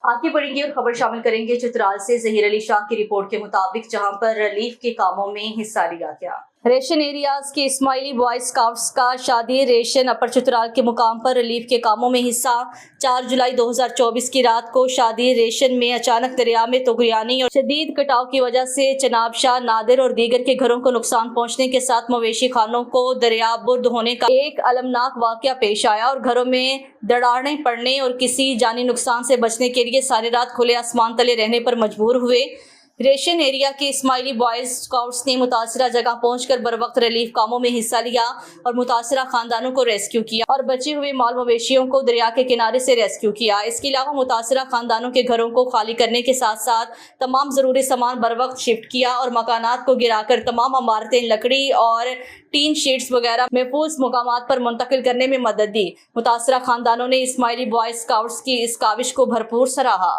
आगे बढ़ेंगे और खबर शामिल करेंगे चित्राल से। जहीर अली शाह की रिपोर्ट के मुताबिक जहां पर रिलीफ के कामों में हिस्सा लिया गया। रेशन एरियाज के इस्माइली बॉय स्काउट्स का शादी रेशन अपर चित्राल के मुकाम पर रिलीफ के कामों में हिस्सा। 4 जुलाई 2024 की रात को शादी रेशन में अचानक दरिया में तुगरियानी और शदीद कटाव की वजह से चनाब शाह, नादिर और दीगर के घरों को नुकसान पहुंचने के साथ मवेशी खानों को दरियाबुर्द होने का एक अलमनाक वाकया पेश आया और घरों में दरारें पड़ने और किसी जानी नुकसान से बचने के लिए सारी रात खुले आसमान तले रहने पर मजबूर हुए। रेशन एरिया के इस्माइली बॉयज स्काउट्स ने मुतासरा जगह पहुंचकर बर वक्त रिलीफ कामों में हिस्सा लिया और मुतासरा खानदानों को रेस्क्यू किया और बचे हुए माल मवेशियों को दरिया के किनारे से रेस्क्यू किया। इसके अलावा मुतासरा खानदानों के घरों को खाली करने के साथ साथ तमाम ज़रूरी सामान बर वक्त शिफ्ट किया और मकानात को गिराकर तमाम इमारतें लकड़ी और टीन शीट्स वगैरह महफूज मुकामात पर मुंतकिल करने में मदद दी। मुतासरा खानदानों ने इस्माइली बॉय स्काउट्स की इस काविश को भरपूर सराहा।